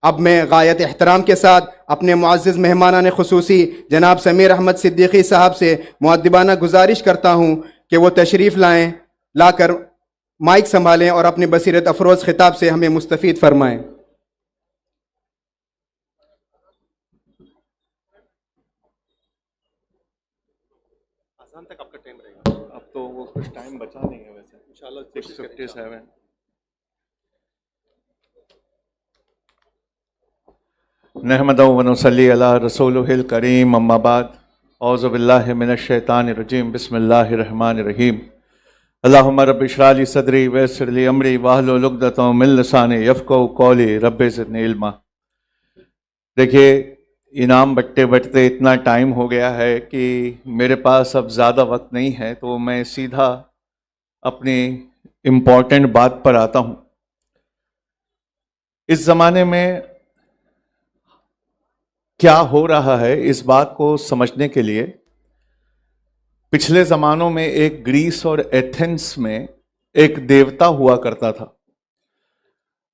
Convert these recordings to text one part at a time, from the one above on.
अब मैं गायत एहतराम के साथ अपने मुअज़्ज़िज़ मेहमानान ख़ुसूसी जनाब समीर अहमद सिद्दीकी साहब से मुअद्दिबाना गुजारिश करता हूँ कि वो तशरीफ़ लाकर माइक संभालें और अपनी बसीरत अफरोज़ खिताब से हमें मुस्तफ़ीद फरमाएँ। अज़ान तक आपका टाइम रहेगा। अब तो वो कुछ टाइम बचा नहीं है वैसे, इंशाल्लाह 6:57। नहमदु व नुसल्ली अला रसूलिहिल करीम, अम्मा बाद, औज़ु बिल्लाहि मिनश शैतानिर रजीम, बिस्मिल्लाहिर रहमानिर रहीम। अल्लाहुम्मा रब्बि इश्रह ली सदरी व यस्सिर ली अमरी वहलुल उक़दतम मिन लिसानी यफ़क़हू क़ौली रब्बि ज़िदनी इल्मा। देखिए, इनाम बंटते बंटते इतना टाइम हो गया है कि मेरे पास अब ज़्यादा वक्त नहीं है, तो मैं सीधा अपनी इम्पोर्टेंट बात पर आता हूँ। इस ज़माने में क्या हो रहा है, इस बात को समझने के लिए पिछले ज़मानों में एक ग्रीस और एथेंस में एक देवता हुआ करता था।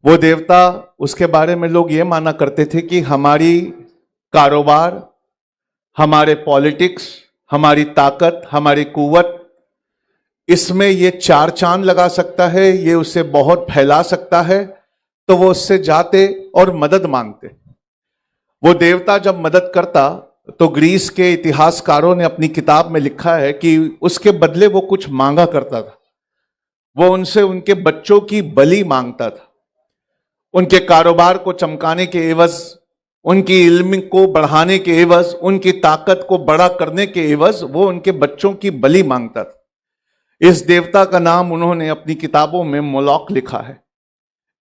वो देवता, उसके बारे में लोग ये माना करते थे कि हमारी कारोबार, हमारे पॉलिटिक्स, हमारी ताकत, हमारी कुव्वत, इसमें ये चार चांद लगा सकता है, ये उसे बहुत फैला सकता है। तो वो उससे जाते और मदद मांगते। वो देवता जब मदद करता तो ग्रीस के इतिहासकारों ने अपनी किताब में लिखा है कि उसके बदले वो कुछ मांगा करता था। वो उनसे उनके बच्चों की बलि मांगता था। उनके कारोबार को चमकाने के एवज, उनकी इल्म को बढ़ाने के एवज, उनकी ताकत को बड़ा करने के एवज वो उनके बच्चों की बलि मांगता था। इस देवता का नाम उन्होंने अपनी किताबों में मोलॉक लिखा है।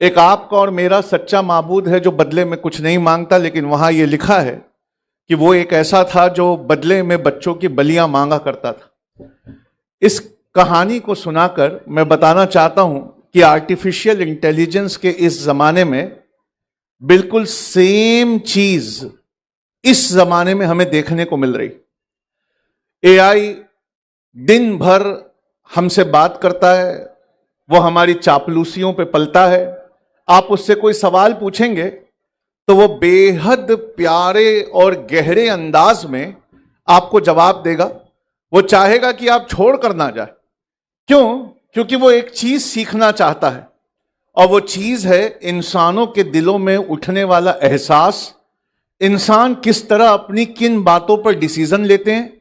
एक आपका और मेरा सच्चा माबूद है जो बदले में कुछ नहीं मांगता, लेकिन वहां यह लिखा है कि वो एक ऐसा था जो बदले में बच्चों की बलियां मांगा करता था। इस कहानी को सुनाकर मैं बताना चाहता हूं कि आर्टिफिशियल इंटेलिजेंस के इस जमाने में बिल्कुल सेम चीज इस जमाने में हमें देखने को मिल रही। एआई दिन भर हमसे बात करता है, वो हमारी चापलूसियों पे पलता है। आप उससे कोई सवाल पूछेंगे तो वो बेहद प्यारे और गहरे अंदाज में आपको जवाब देगा। वो चाहेगा कि आप छोड़ कर ना जाए। क्यों? क्योंकि वो एक चीज सीखना चाहता है, और वो चीज है इंसानों के दिलों में उठने वाला एहसास। इंसान किस तरह अपनी किन बातों पर डिसीजन लेते हैं,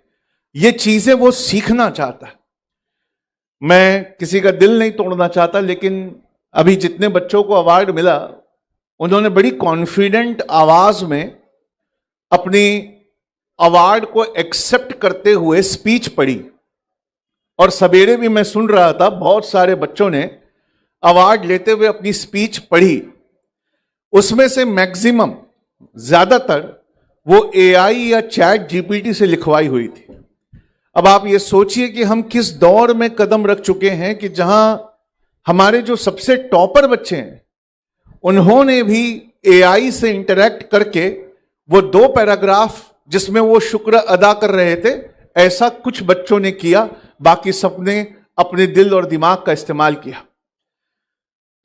ये चीजें वो सीखना चाहता है। मैं किसी का दिल नहीं तोड़ना चाहता, लेकिन अभी जितने बच्चों को अवार्ड मिला, उन्होंने बड़ी कॉन्फिडेंट आवाज में अपनी अवार्ड को एक्सेप्ट करते हुए स्पीच पढ़ी। और सवेरे भी मैं सुन रहा था, बहुत सारे बच्चों ने अवार्ड लेते हुए अपनी स्पीच पढ़ी। उसमें से मैक्सिमम, ज्यादातर वो एआई या चैट जीपीटी से लिखवाई हुई थी। अब आप ये सोचिए कि हम किस दौर में कदम रख चुके हैं कि जहां हमारे जो सबसे टॉपर बच्चे हैं, उन्होंने भी एआई से इंटरैक्ट करके वो 2 पैराग्राफ जिसमें वो शुक्र अदा कर रहे थे, ऐसा कुछ बच्चों ने किया, बाकी सबने अपने दिल और दिमाग का इस्तेमाल किया।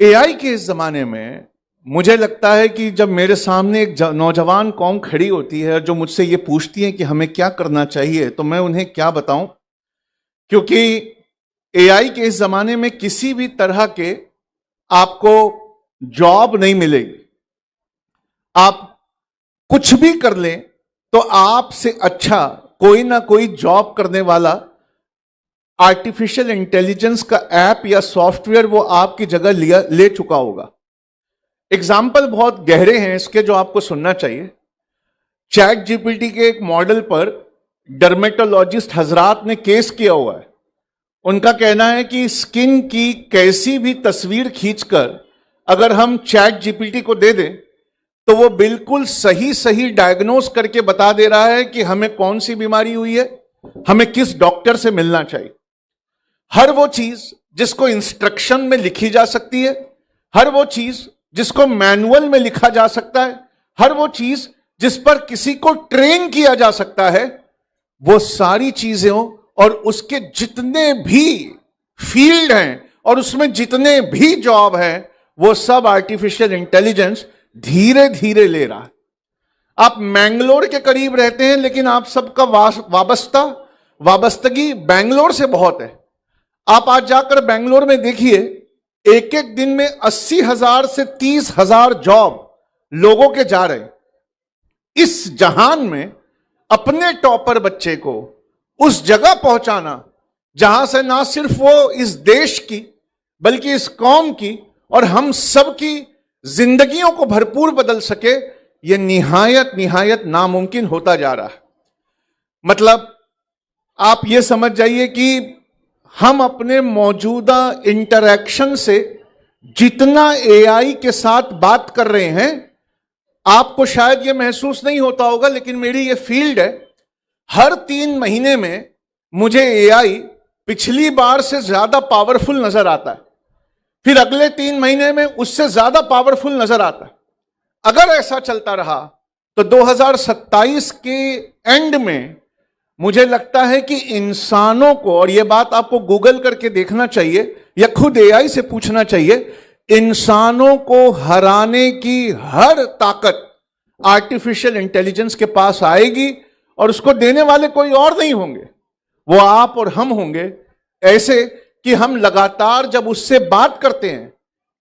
एआई के इस जमाने में मुझे लगता है कि जब मेरे सामने एक नौजवान कौम खड़ी होती है जो मुझसे ये पूछती है कि हमें क्या करना चाहिए, तो मैं उन्हें क्या बताऊं, क्योंकि एआई के इस जमाने में किसी भी तरह के आपको जॉब नहीं मिलेगी। आप कुछ भी कर लें तो आपसे अच्छा कोई ना कोई जॉब करने वाला आर्टिफिशियल इंटेलिजेंस का ऐप या सॉफ्टवेयर वो आपकी जगह ले चुका होगा। एग्जाम्पल बहुत गहरे हैं इसके, जो आपको सुनना चाहिए। चैट जीपीटी के एक मॉडल पर डर्मेटोलॉजिस्ट हजरात ने केस किया हुआ है। उनका कहना है कि स्किन की कैसी भी तस्वीर खींचकर अगर हम चैट जीपीटी को दे दें तो वो बिल्कुल सही सही डायग्नोस करके बता दे रहा है कि हमें कौन सी बीमारी हुई है, हमें किस डॉक्टर से मिलना चाहिए। हर वो चीज जिसको इंस्ट्रक्शन में लिखी जा सकती है, हर वो चीज जिसको मैनुअल में लिखा जा सकता है, हर वो चीज जिस पर किसी को ट्रेन किया जा सकता है, वो सारी चीजें और उसके जितने भी फील्ड हैं और उसमें जितने भी जॉब हैं, वो सब आर्टिफिशियल इंटेलिजेंस धीरे धीरे ले रहा है। आप मैंगलोर के करीब रहते हैं, लेकिन आप सबका वाबस्तगी बैंगलोर से बहुत है। आप आज जाकर बैंगलोर में देखिए, एक एक दिन में 80,000 से 30,000 जॉब लोगों के जा रहे हैं। इस जहान में अपने टॉपर बच्चे को उस जगह पहुंचाना जहां से ना सिर्फ वो इस देश की बल्कि इस कौम की और हम सब की जिंदगियों को भरपूर बदल सके, यह निहायत नामुमकिन होता जा रहा है। मतलब आप ये समझ जाइए कि हम अपने मौजूदा इंटरैक्शन से जितना एआई के साथ बात कर रहे हैं, आपको शायद ये महसूस नहीं होता होगा, लेकिन मेरी ये फील्ड है। हर 3 महीने में मुझे एआई पिछली बार से ज्यादा पावरफुल नजर आता है, फिर अगले 3 महीने में उससे ज्यादा पावरफुल नजर आता है। अगर ऐसा चलता रहा तो 2027 के एंड में मुझे लगता है कि इंसानों को, और यह बात आपको गूगल करके देखना चाहिए या खुद एआई से पूछना चाहिए, इंसानों को हराने की हर ताकत आर्टिफिशियल इंटेलिजेंस के पास आएगी और उसको देने वाले कोई और नहीं होंगे, वो आप और हम होंगे। ऐसे कि हम लगातार जब उससे बात करते हैं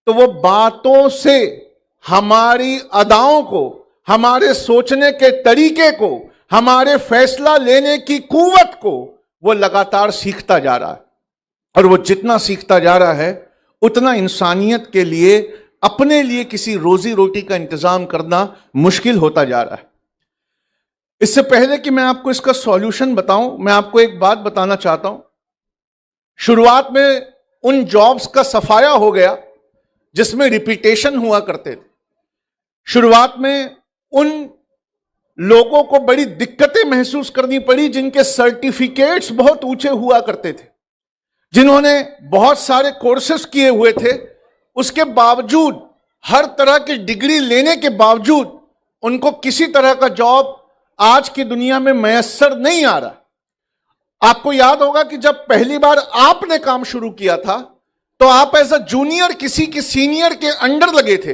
तो वो बातों से हमारी अदाओं को, हमारे सोचने के तरीके को, हमारे फैसला लेने की कुव्वत को वो लगातार सीखता जा रहा है। और वो जितना सीखता जा रहा है उतना इंसानियत के लिए, अपने लिए किसी रोजी रोटी का इंतजाम करना मुश्किल होता जा रहा है। इससे पहले कि मैं आपको इसका सॉल्यूशन बताऊं, मैं आपको एक बात बताना चाहता हूं। शुरुआत में उन जॉब्स का सफाया हो गया जिसमें रिपीटेशन हुआ करते थे। शुरुआत में उन लोगों को बड़ी दिक्कतें महसूस करनी पड़ी जिनके सर्टिफिकेट्स बहुत ऊंचे हुआ करते थे, जिन्होंने बहुत सारे कोर्सेस किए हुए थे, उसके बावजूद, हर तरह की डिग्री लेने के बावजूद उनको किसी तरह का जॉब आज की दुनिया में मयस्सर नहीं आ रहा। आपको याद होगा कि जब पहली बार आपने काम शुरू किया था तो आप एज अ जूनियर किसी के सीनियर के अंडर लगे थे।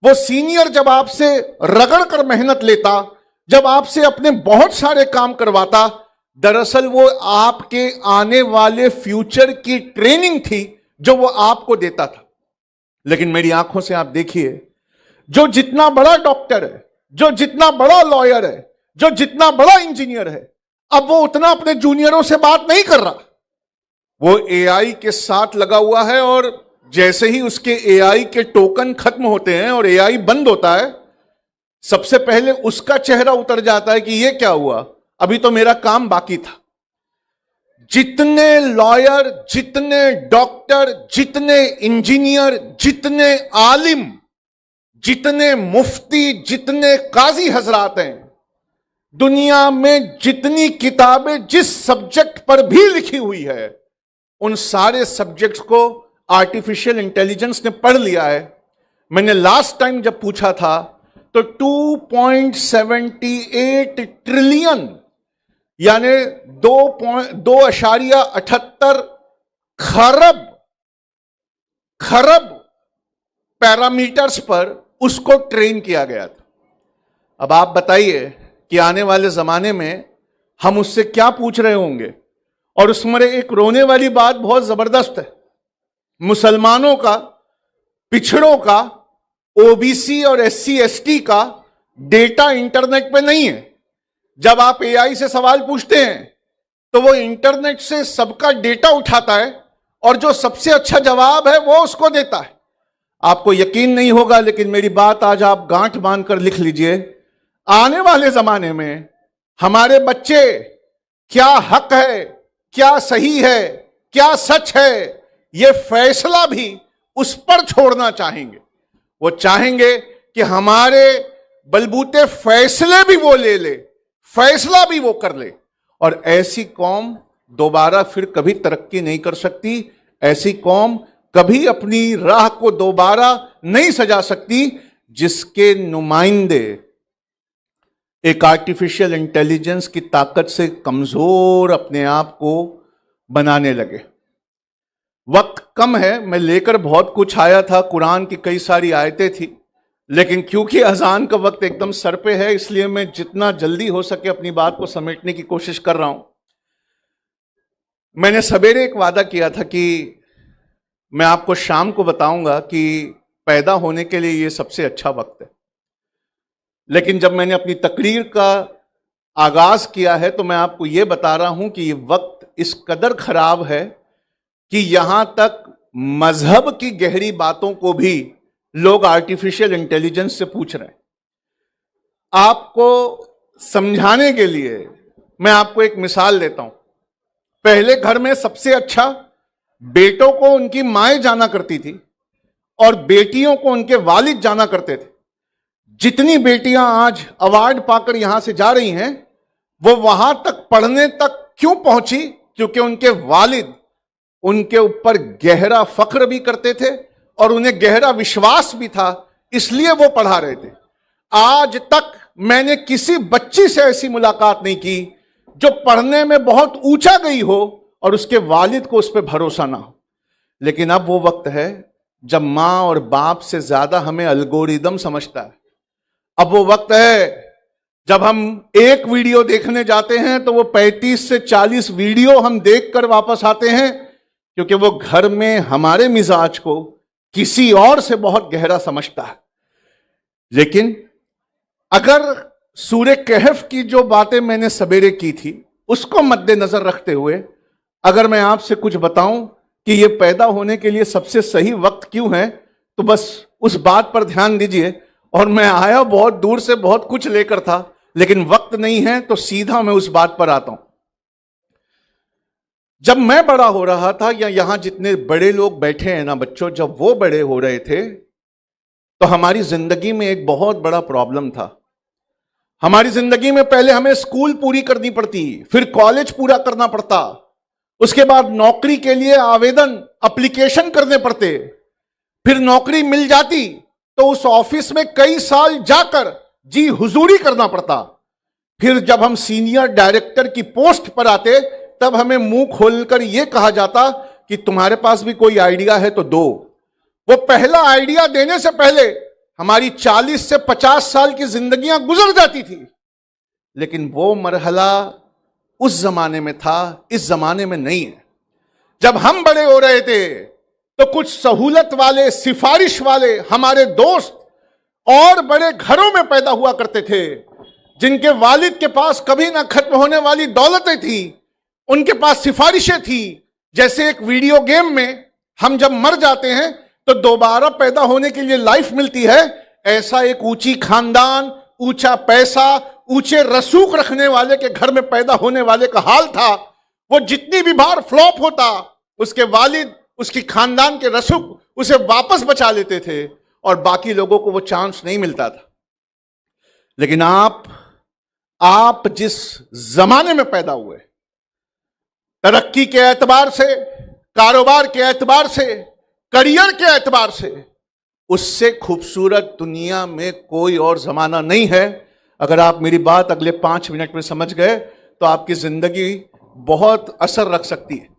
वो सीनियर जब आपसे रगड़ कर मेहनत लेता, जब आपसे अपने बहुत सारे काम करवाता, दरअसल वो आपके आने वाले फ्यूचर की ट्रेनिंग थी जो वो आपको देता था। लेकिन मेरी आंखों से आप देखिए, जो जितना बड़ा डॉक्टर है, जो जितना बड़ा लॉयर है, जो जितना बड़ा इंजीनियर है, अब वो उतना अपने जूनियरों से बात नहीं कर रहा। वो एआई के साथ लगा हुआ है और जैसे ही उसके एआई के टोकन खत्म होते हैं और एआई बंद होता है, सबसे पहले उसका चेहरा उतर जाता है कि ये क्या हुआ, अभी तो मेरा काम बाकी था। जितने लॉयर, जितने डॉक्टर, जितने इंजीनियर, जितने आलिम, जितने मुफ्ती, जितने काजी हजरात हैं, दुनिया में जितनी किताबें जिस सब्जेक्ट पर भी लिखी हुई है, उन सारे सब्जेक्ट्स को आर्टिफिशियल इंटेलिजेंस ने पढ़ लिया है। मैंने लास्ट टाइम जब पूछा था तो 2.78 ट्रिलियन यानी 2.78 खरब पैरामीटर्स पर उसको ट्रेन किया गया था। अब आप बताइए कि आने वाले जमाने में हम उससे क्या पूछ रहे होंगे। और उसमें एक रोने वाली बात बहुत जबरदस्त है, मुसलमानों का, पिछड़ों का, ओबीसी और एससी एसटी का डेटा इंटरनेट पे नहीं है। जब आप एआई से सवाल पूछते हैं तो वो इंटरनेट से सबका डेटा उठाता है और जो सबसे अच्छा जवाब है वो उसको देता है। आपको यकीन नहीं होगा, लेकिन मेरी बात आज आप गांठ बांध कर लिख लीजिए। आने वाले जमाने में हमारे बच्चे क्या हक है, क्या सही है, क्या सच है, यह फैसला भी उस पर छोड़ना चाहेंगे। वो चाहेंगे कि हमारे बलबूते फैसले भी वो ले ले, फैसला भी वो कर ले। और ऐसी कौम दोबारा फिर कभी तरक्की नहीं कर सकती। ऐसी कौम कभी अपनी राह को दोबारा नहीं सजा सकती जिसके नुमाइंदे एक आर्टिफिशियल इंटेलिजेंस की ताकत से कमजोर अपने आप को बनाने लगे। वक्त कम है, मैं लेकर बहुत कुछ आया था, कुरान की कई सारी आयतें थी, लेकिन क्योंकि अजान का वक्त एकदम सर पे है, इसलिए मैं जितना जल्दी हो सके अपनी बात को समेटने की कोशिश कर रहा हूं। मैंने सवेरे एक वादा किया था कि मैं आपको शाम को बताऊंगा कि पैदा होने के लिए ये सबसे अच्छा वक्त है, लेकिन जब मैंने अपनी तकरीर का आगाज किया है तो मैं आपको यह बता रहा हूं कि ये वक्त इस कदर खराब है कि यहां तक मजहब की गहरी बातों को भी लोग आर्टिफिशियल इंटेलिजेंस से पूछ रहे हैं। आपको समझाने के लिए मैं आपको एक मिसाल देता हूं। पहले घर में सबसे अच्छा बेटों को उनकी माएं जाना करती थी और बेटियों को उनके वालिद जाना करते थे। जितनी बेटियां आज अवार्ड पाकर यहां से जा रही हैं, वो वहां तक पढ़ने तक क्यों पहुंची? क्योंकि उनके वालिद उनके ऊपर गहरा फख्र भी करते थे और उन्हें गहरा विश्वास भी था, इसलिए वो पढ़ा रहे थे। आज तक मैंने किसी बच्ची से ऐसी मुलाकात नहीं की जो पढ़ने में बहुत ऊंचा गई हो और उसके वालिद को उस पर भरोसा ना हो। लेकिन अब वो वक्त है जब मां और बाप से ज्यादा हमें एल्गोरिदम समझता है। अब वो वक्त है जब हम एक वीडियो देखने जाते हैं तो वो 35 से 40 वीडियो हम देखकर वापस आते हैं, क्योंकि वो घर में हमारे मिजाज को किसी और से बहुत गहरा समझता है। लेकिन अगर सूरह कहफ की जो बातें मैंने सवेरे की थी उसको मद्देनजर रखते हुए अगर मैं आपसे कुछ बताऊं कि ये पैदा होने के लिए सबसे सही वक्त क्यों है, तो बस उस बात पर ध्यान दीजिए। और मैं आया बहुत दूर से, बहुत कुछ लेकर था, लेकिन वक्त नहीं है तो सीधा मैं उस बात पर आता हूं। जब मैं बड़ा हो रहा था, या यहां जितने बड़े लोग बैठे हैं ना बच्चों, जब वो बड़े हो रहे थे तो हमारी जिंदगी में एक बहुत बड़ा प्रॉब्लम था। हमारी जिंदगी में पहले हमें स्कूल पूरी करनी पड़ती, फिर कॉलेज पूरा करना पड़ता, उसके बाद नौकरी के लिए आवेदन एप्लीकेशन करने पड़ते, फिर नौकरी मिल जाती तो उस ऑफिस में कई साल जाकर जी हुजूरी करना पड़ता। फिर जब हम सीनियर डायरेक्टर की पोस्ट पर आते तब हमें मुंह खोलकर यह कहा जाता कि तुम्हारे पास भी कोई आइडिया है तो दो। वो पहला आइडिया देने से पहले हमारी 40 से 50 साल की जिंदगियां गुजर जाती थी। लेकिन वो मरहला उस जमाने में था, इस जमाने में नहीं है। जब हम बड़े हो रहे थे तो कुछ सहूलत वाले, सिफारिश वाले हमारे दोस्त और बड़े घरों में पैदा हुआ करते थे, जिनके वालिद के पास कभी ना खत्म होने वाली दौलतें थी, उनके पास सिफारिशें थी। जैसे एक वीडियो गेम में हम जब मर जाते हैं तो दोबारा पैदा होने के लिए लाइफ मिलती है, ऐसा एक ऊंची खानदान, ऊंचा पैसा, ऊंचे रसूख रखने वाले के घर में पैदा होने वाले का हाल था। वो जितनी भी बार फ्लॉप होता, उसके वालिद, उसकी खानदान के रसूख उसे वापस बचा लेते थे और बाकी लोगों को वो चांस नहीं मिलता था। लेकिन आप जिस जमाने में पैदा हुए, तरक्की के एतबार से, कारोबार के एतबार से, करियर के एतबार से, उससे खूबसूरत दुनिया में कोई और जमाना नहीं है। अगर आप मेरी बात अगले 5 मिनट में समझ गए तो आपकी जिंदगी बहुत असर रख सकती है।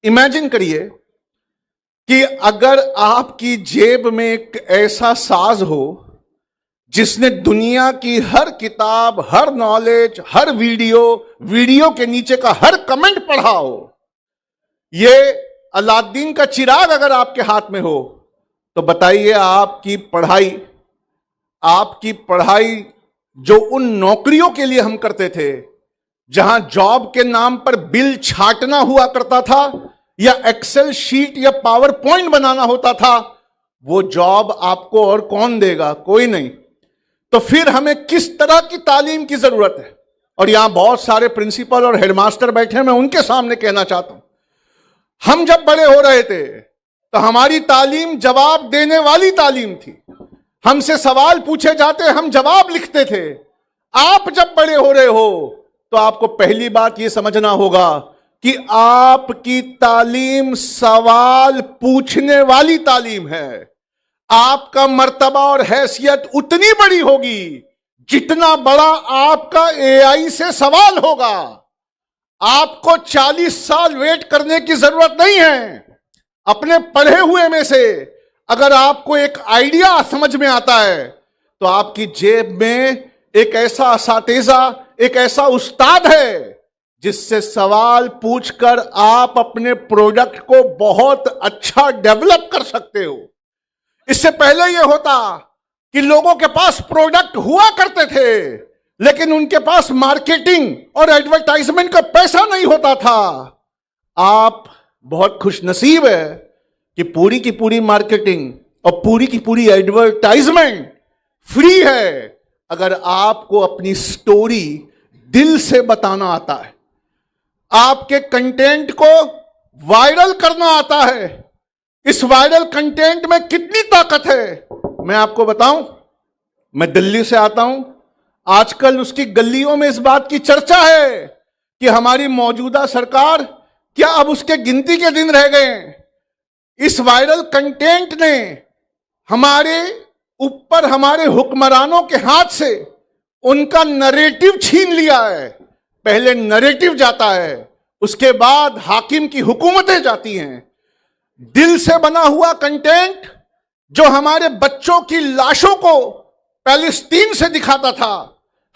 इमेजिन करिए कि अगर आपकी जेब में एक ऐसा साज हो जिसने दुनिया की हर किताब, हर नॉलेज, हर वीडियो के नीचे का हर कमेंट पढ़ा हो। ये अलादीन का चिराग अगर आपके हाथ में हो तो बताइए आपकी पढ़ाई जो उन नौकरियों के लिए हम करते थे, जहां जॉब के नाम पर बिल छांटना हुआ करता था या एक्सेल शीट या पावर पॉइंट बनाना होता था, वो जॉब आपको और कौन देगा? कोई नहीं। तो फिर हमें किस तरह की तालीम की जरूरत है? और यहां बहुत सारे प्रिंसिपल और हेडमास्टर बैठे हैं, मैं उनके सामने कहना चाहता हूं, हम जब बड़े हो रहे थे तो हमारी तालीम जवाब देने वाली तालीम थी। हमसे सवाल पूछे जाते, हम जवाब लिखते थे। आप जब बड़े हो रहे हो तो आपको पहली बात यह समझना होगा कि आपकी तालीम सवाल पूछने वाली तालीम है। आपका मर्तबा और हैसियत उतनी बड़ी होगी जितना बड़ा आपका एआई से सवाल होगा। आपको 40 साल वेट करने की जरूरत नहीं है। अपने पढ़े हुए में से अगर आपको एक आइडिया समझ में आता है तो आपकी जेब में एक ऐसा असातिज़ा, एक ऐसा उस्ताद है जिससे सवाल पूछकर आप अपने प्रोडक्ट को बहुत अच्छा डेवलप कर सकते हो। इससे पहले यह होता कि लोगों के पास प्रोडक्ट हुआ करते थे लेकिन उनके पास मार्केटिंग और एडवर्टाइजमेंट का पैसा नहीं होता था। आप बहुत खुशनसीब है कि पूरी की पूरी मार्केटिंग और पूरी की पूरी एडवर्टाइजमेंट फ्री है अगर आपको अपनी स्टोरी दिल से बताना आता है, आपके कंटेंट को वायरल करना आता है। इस वायरल कंटेंट में कितनी ताकत है मैं आपको बताऊं। मैं दिल्ली से आता हूं, आजकल उसकी गलियों में इस बात की चर्चा है कि हमारी मौजूदा सरकार, क्या अब उसके गिनती के दिन रह गए हैं। इस वायरल कंटेंट ने हमारे ऊपर, हमारे हुक्मरानों के हाथ से उनका नरेटिव छीन लिया है। पहले नरेटिव जाता है, उसके बाद हाकिम की हुकूमतें जाती हैं। दिल से बना हुआ कंटेंट जो हमारे बच्चों की लाशों को पैलेस्तीन से दिखाता था,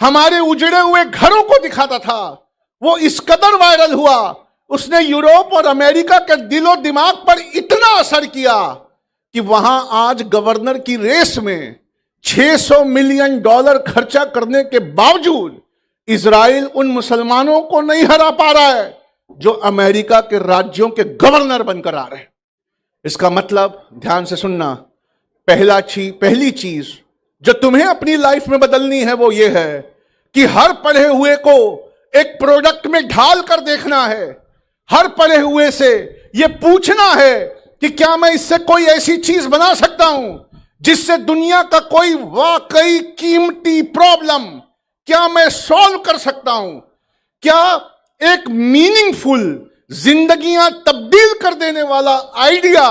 हमारे उजड़े हुए घरों को दिखाता था, वो इस कदर वायरल हुआ, उसने यूरोप और अमेरिका के दिलो दिमाग पर इतना असर किया कि वहां आज गवर्नर की रेस में $600 मिलियन खर्चा करने के बावजूद इजराइल उन मुसलमानों को नहीं हरा पा रहा है जो अमेरिका के राज्यों के गवर्नर बनकर आ रहे हैं। इसका मतलब, ध्यान से सुनना, पहली चीज जो तुम्हें अपनी लाइफ में बदलनी है वो ये है कि हर पढ़े हुए को एक प्रोडक्ट में ढाल कर देखना है। हर पढ़े हुए से ये पूछना है कि क्या मैं इससे कोई ऐसी चीज बना सकता हूं जिससे दुनिया का कोई वाकई कीमती प्रॉब्लम क्या मैं सॉल्व कर सकता हूं। क्या एक मीनिंगफुल, जिंदगियां तब्दील कर देने वाला आइडिया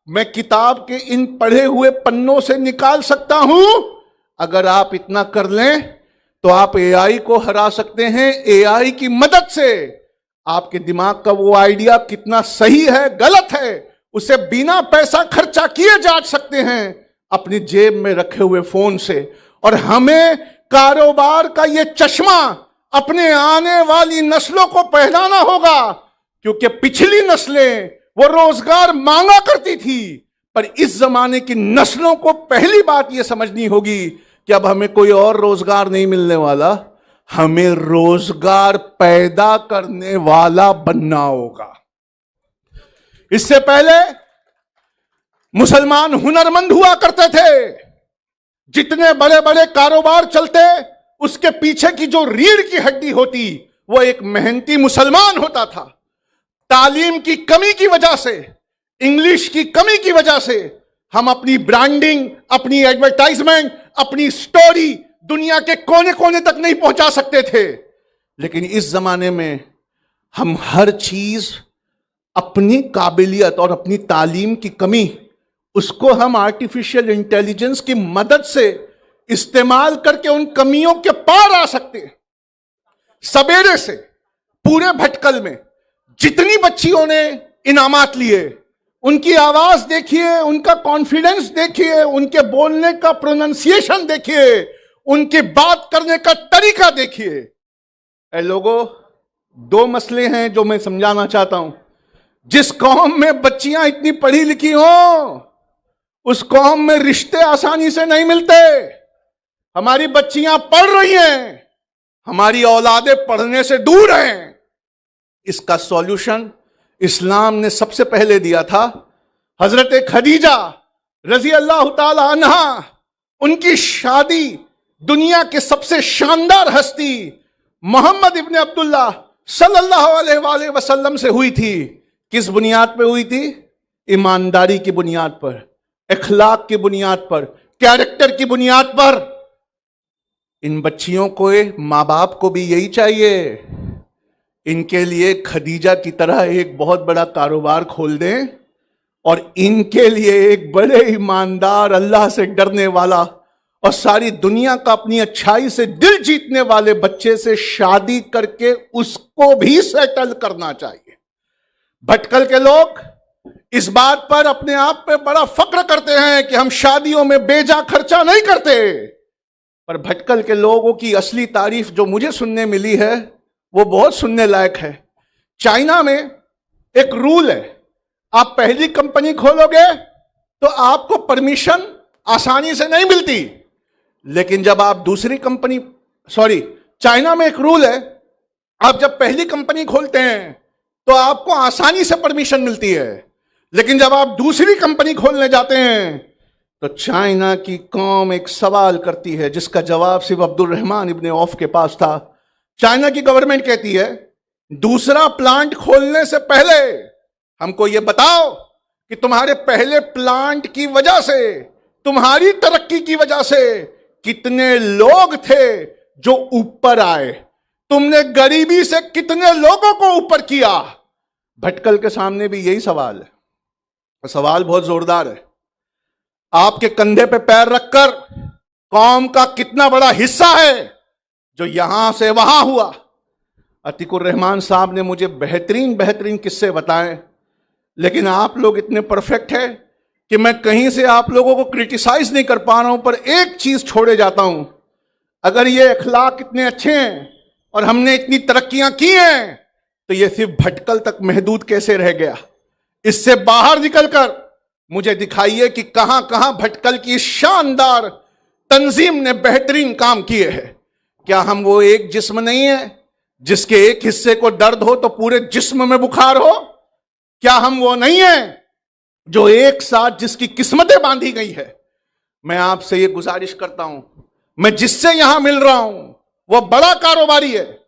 मैं किताब के इन पढ़े हुए पन्नों से निकाल सकता हूं। अगर आप इतना कर लें तो आप एआई को हरा सकते हैं। एआई की मदद से आपके दिमाग का वो आइडिया कितना सही है, गलत है, उसे बिना पैसा खर्चा किए जांच सकते हैं अपनी जेब में रखे हुए फोन से। और हमें कारोबार का ये चश्मा अपने आने वाली नस्लों को पहनाना होगा, क्योंकि पिछली नस्लें वो रोजगार मांगा करती थी, पर इस जमाने की नस्लों को पहली बात यह समझनी होगी कि अब हमें कोई और रोजगार नहीं मिलने वाला, हमें रोजगार पैदा करने वाला बनना होगा। इससे पहले मुसलमान हुनरमंद हुआ करते थे। जितने बड़े बड़े कारोबार चलते, उसके पीछे की जो रीढ़ की हड्डी होती वो एक मेहनती मुसलमान होता था। तालीम की कमी की वजह से, इंग्लिश की कमी की वजह से हम अपनी ब्रांडिंग, अपनी एडवर्टाइजमेंट, अपनी स्टोरी दुनिया के कोने कोने तक नहीं पहुंचा सकते थे। लेकिन इस जमाने में हम हर चीज, अपनी काबिलियत और अपनी तालीम की कमी, उसको हम आर्टिफिशियल इंटेलिजेंस की मदद से इस्तेमाल करके उन कमियों के पार आ सकते हैं। सवेरे से पूरे भटकल में जितनी बच्चियों ने इनामात लिए, उनकी आवाज देखिए, उनका कॉन्फिडेंस देखिए, उनके बोलने का प्रोनाउंसिएशन देखिए, उनकी बात करने का तरीका देखिए। ऐ लोगों, दो मसले हैं जो मैं समझाना चाहता हूं। जिस कौम में बच्चियां इतनी पढ़ी लिखी हों, उस कौम में रिश्ते आसानी से नहीं मिलते। हमारी बच्चियां पढ़ रही हैं, हमारी औलादें पढ़ने से दूर हैं। इसका सॉल्यूशन इस्लाम ने सबसे पहले दिया था। हजरत खदीजा रजी अल्लाह ताला अन्हा, उनकी शादी दुनिया के सबसे शानदार हस्ती मोहम्मद इब्न अब्दुल्ला सल्लल्लाहु अलैहि वसल्लम से हुई थी। किस बुनियाद पर हुई थी? ईमानदारी की बुनियाद पर, इखलाक की बुनियाद पर, कैरेक्टर की बुनियाद पर। इन बच्चियों को, माँ बाप को भी यही चाहिए। इनके लिए खदीजा की तरह एक बहुत बड़ा कारोबार खोल दें और इनके लिए एक बड़े ईमानदार, अल्लाह से डरने वाला और सारी दुनिया का अपनी अच्छाई से दिल जीतने वाले बच्चे से शादी करके उसको भी सेटल करना चाहिए। भटकल के लोग इस बात पर अपने आप पे बड़ा फक्र करते हैं कि हम शादियों में बेजा खर्चा नहीं करते, पर भटकल के लोगों की असली तारीफ जो मुझे सुनने मिली है वो बहुत सुनने लायक है। चाइना में एक रूल है, आप पहली कंपनी खोलोगे तो आपको परमिशन आसानी से नहीं मिलती, लेकिन जब आप दूसरी कंपनी चाइना में एक रूल है, आप जब पहली कंपनी खोलते हैं तो आपको आसानी से परमिशन मिलती है, लेकिन जब आप दूसरी कंपनी खोलने जाते हैं तो चाइना की कौम एक सवाल करती है जिसका जवाब सिर्फ अब्दुल रहमान इब्ने औफ के पास था। चाइना की गवर्नमेंट कहती है, दूसरा प्लांट खोलने से पहले हमको यह बताओ कि तुम्हारे पहले प्लांट की वजह से, तुम्हारी तरक्की की वजह से कितने लोग थे जो ऊपर आए, तुमने गरीबी से कितने लोगों को ऊपर किया। भटकल के सामने भी यही सवाल है, सवाल बहुत जोरदार है। आपके कंधे पे पैर रखकर कौम का कितना बड़ा हिस्सा है जो यहां से वहां हुआ। अतीकुर रहमान साहब ने मुझे बेहतरीन बेहतरीन किस्से बताए, लेकिन आप लोग इतने परफेक्ट हैं कि मैं कहीं से आप लोगों को क्रिटिसाइज नहीं कर पा रहा हूं, पर एक चीज छोड़े जाता हूं। अगर ये अखलाक इतने अच्छे हैं और हमने इतनी तरक्कियां की हैं तो ये सिर्फ भटकल तक महदूद कैसे रह गया। इससे बाहर निकलकर मुझे दिखाइए कि कहां कहां भटकल की शानदार तंजीम ने बेहतरीन काम किए हैं। क्या हम वो एक जिस्म नहीं है जिसके एक हिस्से को दर्द हो तो पूरे जिस्म में बुखार हो? क्या हम वो नहीं है जो एक साथ जिसकी किस्मतें बांधी गई है? मैं आपसे ये गुजारिश करता हूं, मैं जिससे यहां मिल रहा हूं वो बड़ा कारोबारी है,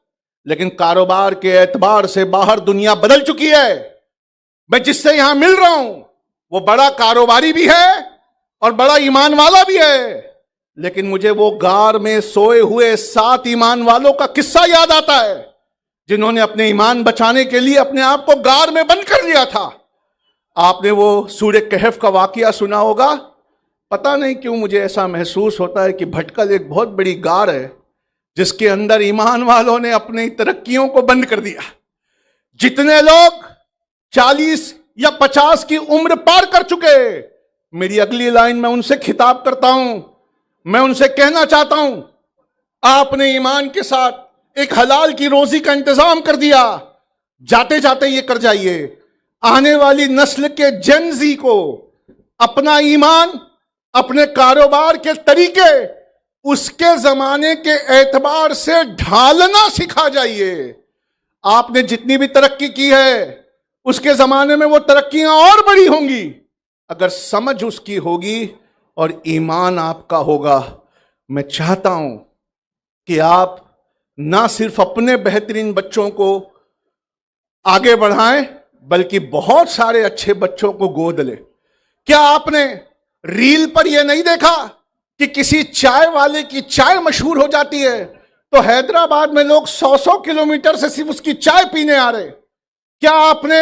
लेकिन कारोबार के एतबार से बाहर दुनिया बदल चुकी है। मैं जिससे यहां मिल रहा हूं वो बड़ा कारोबारी भी है और बड़ा ईमान वाला भी है, लेकिन मुझे वो गार में सोए हुए 7 ईमान वालों का किस्सा याद आता है जिन्होंने अपने ईमान बचाने के लिए अपने आप को गार में बंद कर लिया था। आपने वो सूरह कहफ का वाकया सुना होगा। पता नहीं क्यों मुझे ऐसा महसूस होता है कि भटकल एक बहुत बड़ी गार है जिसके अंदर ईमान वालों ने अपनी तरक्कियों को बंद कर दिया। जितने लोग 40 या 50 की उम्र पार कर चुके, मेरी अगली लाइन में उनसे खिताब करता हूं, मैं उनसे कहना चाहता हूं, आपने ईमान के साथ एक हलाल की रोजी का इंतजाम कर दिया, जाते जाते ये कर जाइए, आने वाली नस्ल के जेनजी को अपना ईमान, अपने कारोबार के तरीके उसके जमाने के एतबार से ढालना सिखा जाइए। आपने जितनी भी तरक्की की है उसके जमाने में वो तरक्कियां और बड़ी होंगी अगर समझ उसकी होगी और ईमान आपका होगा। मैं चाहता हूं कि आप ना सिर्फ अपने बेहतरीन बच्चों को आगे बढ़ाएं बल्कि बहुत सारे अच्छे बच्चों को गोद ले। क्या आपने रील पर यह नहीं देखा कि किसी चाय वाले की चाय मशहूर हो जाती है तो हैदराबाद में लोग 100 किलोमीटर से सिर्फ उसकी चाय पीने आ रहे? क्या आपने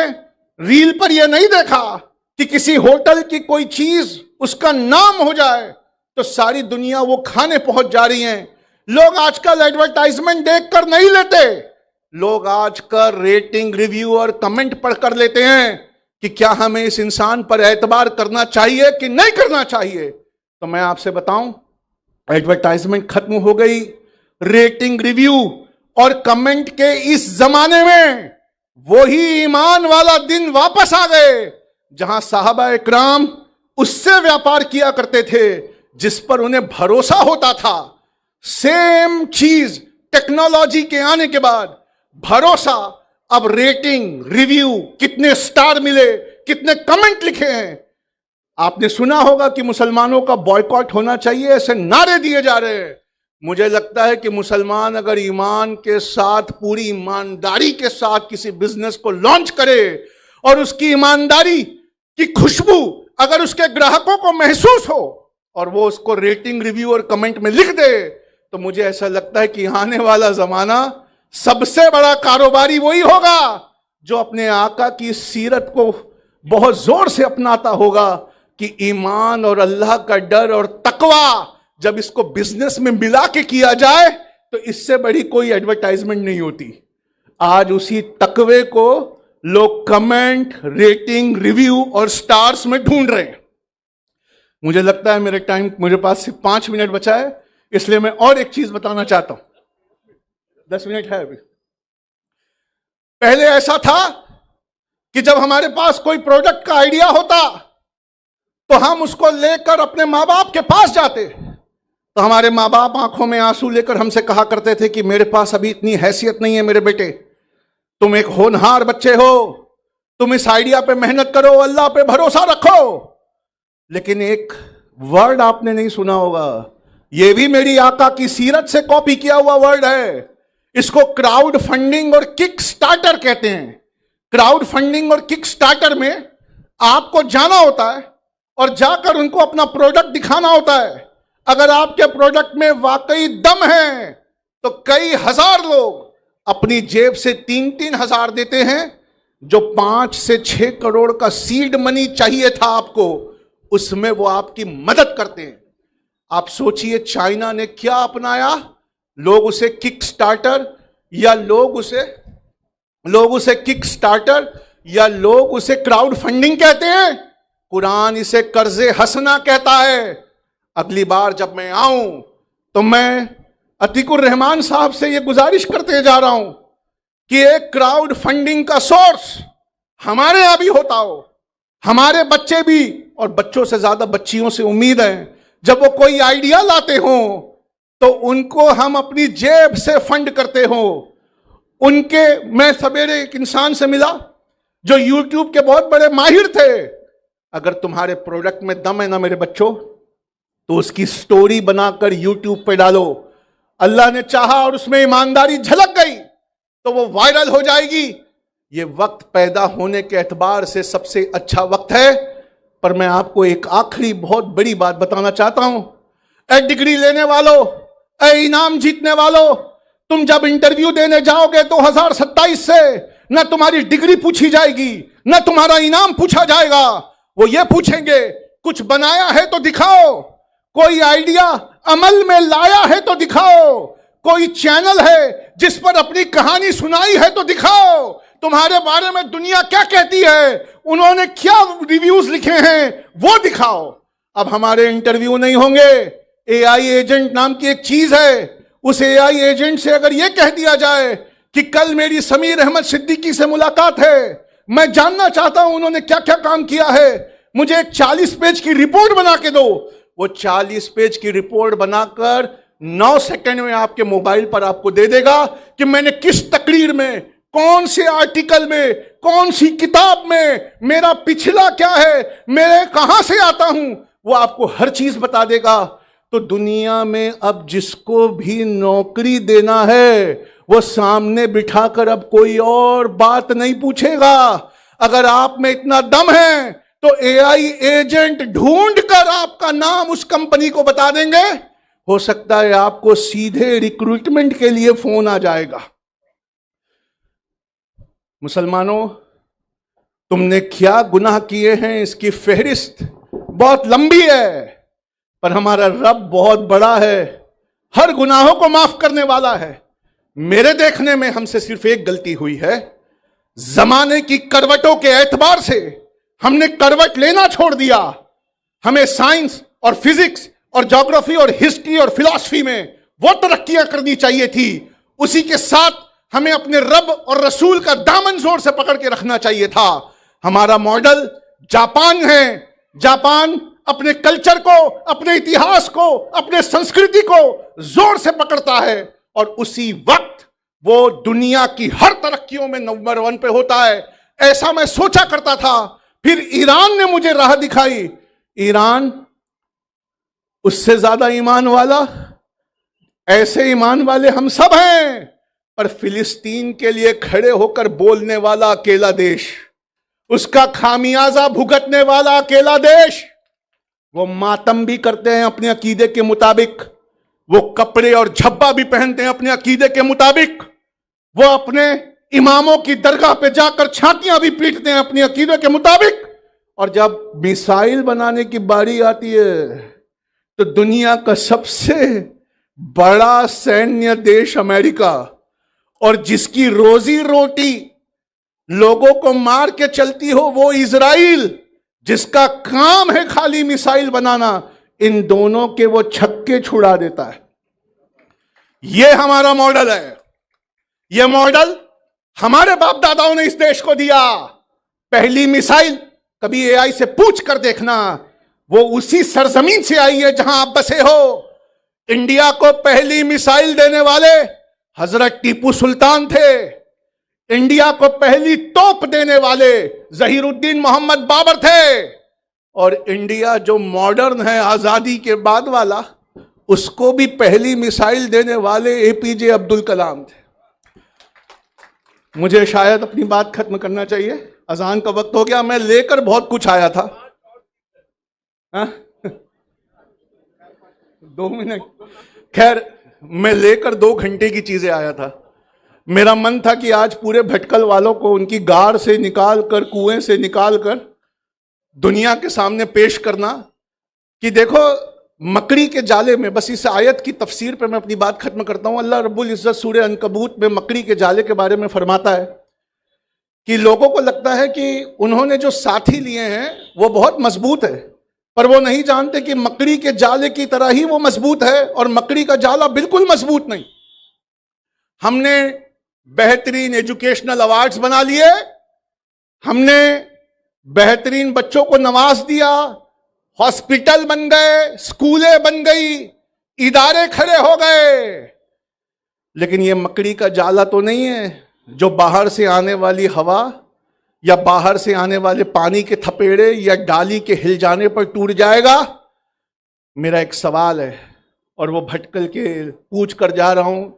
रील पर यह नहीं देखा कि किसी होटल की कोई चीज उसका नाम हो जाए तो सारी दुनिया वो खाने पहुंच जा रही है? लोग आजकल एडवर्टाइजमेंट देखकर नहीं लेते, लोग आजकल रेटिंग, रिव्यू और कमेंट पढ़कर लेते हैं कि क्या हमें इस इंसान पर एतबार करना चाहिए कि नहीं करना चाहिए। तो मैं आपसे बताऊं, एडवर्टाइजमेंट खत्म हो गई, रेटिंग, रिव्यू और कमेंट के इस जमाने में वही ईमान वाला दिन वापस आ गए जहां साहबा इकराम उससे व्यापार किया करते थे जिस पर उन्हें भरोसा होता था। सेम चीज टेक्नोलॉजी के आने के बाद भरोसा, अब रेटिंग, रिव्यू, कितने स्टार मिले, कितने कमेंट लिखे हैं। आपने सुना होगा कि मुसलमानों का बॉयकॉट होना चाहिए, ऐसे नारे दिए जा रहे हैं। मुझे लगता है कि मुसलमान अगर ईमान के साथ, पूरी ईमानदारी के साथ किसी बिजनेस को लॉन्च करे और उसकी ईमानदारी की खुशबू अगर उसके ग्राहकों को महसूस हो और वो उसको रेटिंग, रिव्यू और कमेंट में लिख दे, तो मुझे ऐसा लगता है कि आने वाला जमाना सबसे बड़ा कारोबारी वही होगा जो अपने आका की सीरत को बहुत जोर से अपनाता होगा कि ईमान और अल्लाह का डर और तकवा जब इसको बिजनेस में मिला के किया जाए तो इससे बड़ी कोई एडवर्टाइजमेंट नहीं होती। आज उसी तकवे को लोग कमेंट, रेटिंग, रिव्यू और स्टार्स में ढूंढ रहे हैं। मुझे लगता है मेरे पास सिर्फ 5 मिनट बचा है, इसलिए मैं और एक चीज बताना चाहता हूं। 10 मिनट है अभी। पहले ऐसा था कि जब हमारे पास कोई प्रोडक्ट का आइडिया होता तो हम उसको लेकर अपने माँ बाप के पास जाते, तो हमारे माँ बाप आंखों में आंसू लेकर हमसे कहा करते थे कि मेरे पास अभी इतनी हैसियत नहीं है मेरे बेटे, तुम एक होनहार बच्चे हो, तुम इस आइडिया पे मेहनत करो, अल्लाह पे भरोसा रखो। लेकिन एक वर्ड आपने नहीं सुना होगा, यह भी मेरी आका की सीरत से कॉपी किया हुआ वर्ड है। इसको क्राउड फंडिंग और किक स्टार्टर कहते हैं। क्राउड फंडिंग और किक स्टार्टर में आपको जाना होता है और जाकर उनको अपना प्रोडक्ट दिखाना होता है। अगर आपके प्रोडक्ट में वाकई दम है तो कई हजार लोग अपनी जेब से 3-3 हजार देते हैं। जो 5 से 6 करोड़ का सीड मनी चाहिए था आपको, उसमें वो आपकी मदद करते हैं। आप सोचिए चाइना ने क्या अपनाया, लोग उसे किक स्टार्टर या लोग उसे किक स्टार्टर या लोग उसे क्राउड फंडिंग कहते हैं। कुरान इसे कर्जे हसना कहता है। अगली बार जब मैं आऊं तो मैं अतीकुर रहमान साहब से यह गुजारिश करते जा रहा हूं कि एक क्राउड फंडिंग का सोर्स हमारे यहां भी होता हो। हमारे बच्चे भी, और बच्चों से ज्यादा बच्चियों से उम्मीद है, जब वो कोई आइडिया लाते हो तो उनको हम अपनी जेब से फंड करते हो। मैं सवेरे एक इंसान से मिला जो यूट्यूब के बहुत बड़े माहिर थे। अगर तुम्हारे प्रोडक्ट में दम है ना मेरे बच्चों, तो उसकी स्टोरी बनाकर यूट्यूब पे डालो। अल्लाह ने चाहा और उसमें ईमानदारी झलक गई तो वो वायरल हो जाएगी। ये वक्त पैदा होने के एतबार से सबसे अच्छा वक्त है। पर मैं आपको एक आखिरी बहुत बड़ी बात बताना चाहता हूं। ए डिग्री लेने वालों, ए इनाम जीतने वालों, तुम जब इंटरव्यू देने जाओगे 2027 से, न तुम्हारी डिग्री पूछी जाएगी, न तुम्हारा इनाम पूछा जाएगा। वो ये पूछेंगे कुछ बनाया है तो दिखाओ, कोई आइडिया अमल में लाया है तो दिखाओ, कोई चैनल है जिस पर अपनी कहानी सुनाई है तो दिखाओ, तुम्हारे बारे में दुनिया क्या कहती है, उन्होंने क्या रिव्यूज लिखे हैं वो दिखाओ। अब हमारे इंटरव्यू नहीं होंगे। एआई एजेंट नाम की एक चीज है। उस एआई एजेंट से अगर यह कह दिया जाए कि कल मेरी समीर अहमद सिद्दीकी से मुलाकात है, मैं जानना चाहता हूं उन्होंने क्या क्या काम किया है, मुझे एक 40 पेज की रिपोर्ट बना के दो, वो 40 पेज की रिपोर्ट बनाकर 9 सेकंड में आपके मोबाइल पर आपको दे देगा कि मैंने किस तकरीर में, कौन से आर्टिकल में, कौन सी किताब में, मेरा पिछला क्या है, मैं कहां से आता हूं, वो आपको हर चीज बता देगा। तो दुनिया में अब जिसको भी नौकरी देना है वो सामने बिठाकर अब कोई और बात नहीं पूछेगा। अगर आप में इतना दम है तो एआई एजेंट ढूंढकर आपका नाम उस कंपनी को बता देंगे। हो सकता है आपको सीधे रिक्रूटमेंट के लिए फोन आ जाएगा। मुसलमानों, तुमने क्या गुनाह किए हैं इसकी फहरिस्त बहुत लंबी है, पर हमारा रब बहुत बड़ा है, हर गुनाहों को माफ करने वाला है। मेरे देखने में हमसे सिर्फ एक गलती हुई है, जमाने की करवटों के एतबार से हमने करवट लेना छोड़ दिया। हमें साइंस और फिजिक्स और ज्योग्राफी और हिस्ट्री और फिलॉसफी में वो तरक्कियां करनी चाहिए थी, उसी के साथ हमें अपने रब और रसूल का दामन जोर से पकड़ के रखना चाहिए था। हमारा मॉडल जापान है। जापान अपने कल्चर को, अपने इतिहास को, अपने संस्कृति को जोर से पकड़ता है और उसी वक्त वो दुनिया की हर तरक्कियों में नंबर 1 पे होता है। ऐसा मैं सोचा करता था। फिर ईरान ने मुझे राह दिखाई। ईरान उससे ज्यादा ईमान वाला, ऐसे ईमान वाले हम सब हैं, पर फिलिस्तीन के लिए खड़े होकर बोलने वाला अकेला देश, उसका खामियाजा भुगतने वाला अकेला देश। वो मातम भी करते हैं अपने अकीदे के मुताबिक, वो कपड़े और झब्बा भी पहनते हैं अपने अकीदे के मुताबिक, वो अपने इमामों की दरगाह पे जाकर छातियां भी पीटते हैं अपने अकीदे के मुताबिक। और जब मिसाइल बनाने की बारी आती है तो दुनिया का सबसे बड़ा सैन्य देश अमेरिका, और जिसकी रोजी रोटी लोगों को मार के चलती हो वो इजराइल, जिसका काम है खाली मिसाइल बनाना, इन दोनों के वो छक्के छुड़ा देता है। ये हमारा मॉडल है। ये मॉडल हमारे बाप दादाओं ने इस देश को दिया। पहली मिसाइल, कभी एआई से पूछ कर देखना, वो उसी सरजमीन से आई है जहां आप बसे हो। इंडिया को पहली मिसाइल देने वाले हजरत टीपू सुल्तान थे। इंडिया को पहली तोप देने वाले जहीरुद्दीन मोहम्मद बाबर थे। और इंडिया जो मॉडर्न है आजादी के बाद वाला, उसको भी पहली मिसाइल देने वाले एपीजे अब्दुल कलाम थे। मुझे शायद अपनी बात खत्म करना चाहिए, अजान का वक्त हो गया। मैं लेकर बहुत कुछ आया था। 2 मिनट, खैर मैं लेकर 2 घंटे की चीजें आया था। मेरा मन था कि आज पूरे भटकल वालों को उनकी गार से निकाल कर, कुएं से निकाल कर दुनिया के सामने पेश करना कि देखो मकड़ी के जाले में, बस इस आयत की तफसीर पे मैं अपनी बात खत्म करता हूं। अल्लाह रब्बुल इज्जत सूरह अनकबूत में मकड़ी के जाले के बारे में फरमाता है कि लोगों को लगता है कि उन्होंने जो साथी लिए हैं वो बहुत मजबूत है, पर वो नहीं जानते कि मकड़ी के जाले की तरह ही वो मजबूत है, और मकड़ी का जाला बिल्कुल मजबूत नहीं। हमने बेहतरीन एजुकेशनल अवार्ड्स बना लिए, हमने बेहतरीन बच्चों को नवाज दिया, हॉस्पिटल बन गए, स्कूलें बन गई, इदारे खड़े हो गए, लेकिन ये मकड़ी का जाला तो नहीं है जो बाहर से आने वाली हवा या बाहर से आने वाले पानी के थपेड़े या डाली के हिल जाने पर टूट जाएगा। मेरा एक सवाल है और वो भटकल के पूछ कर जा रहा हूं।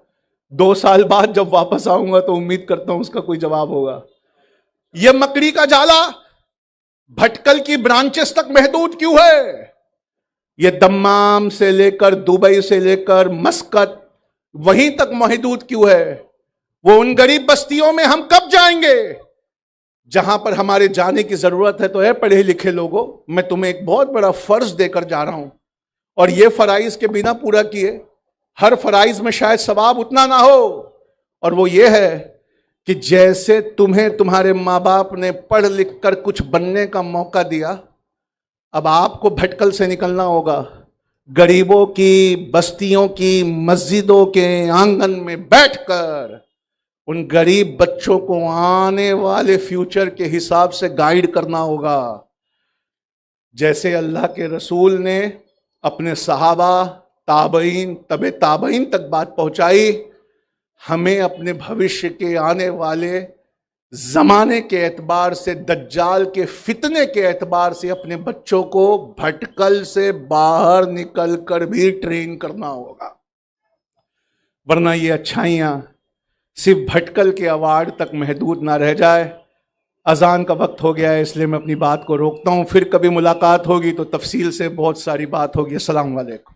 2 साल बाद जब वापस आऊंगा तो उम्मीद करता हूं उसका कोई जवाब होगा। यह मकड़ी का जाला भटकल की ब्रांचेस तक महदूद क्यों है? यह दम्माम से लेकर, दुबई से लेकर मस्कत, वहीं तक महदूद क्यों है? वो उन गरीब बस्तियों में हम कब जाएंगे जहां पर हमारे जाने की जरूरत है? तो है पढ़े लिखे लोगों, मैं तुम्हें एक बहुत बड़ा फर्ज देकर जा रहा हूं, और यह फराइज के बिना पूरा किए हर फराइज में शायद सवाब उतना ना हो, और वो ये है कि जैसे तुम्हें तुम्हारे माँ बाप ने पढ़ लिख कर कुछ बनने का मौका दिया, अब आपको भटकल से निकलना होगा। गरीबों की बस्तियों की मस्जिदों के आंगन में बैठकर उन गरीब बच्चों को आने वाले फ्यूचर के हिसाब से गाइड करना होगा। जैसे अल्लाह के रसूल ने अपने सहाबा, ताबईन, तबे ताबईन तक बात पहुंचाई, हमें अपने भविष्य के आने वाले जमाने के एतबार से, दज्जाल के फितने के एतबार से अपने बच्चों को भटकल से बाहर निकल कर भी ट्रेन करना होगा, वरना ये अच्छाइयां सिर्फ भटकल के अवार्ड तक महदूद ना रह जाए। अजान का वक्त हो गया है, इसलिए मैं अपनी बात को रोकता हूं। फिर कभी मुलाकात होगी तो तफसील से बहुत सारी बात होगी। अस्सलाम वालेकुम।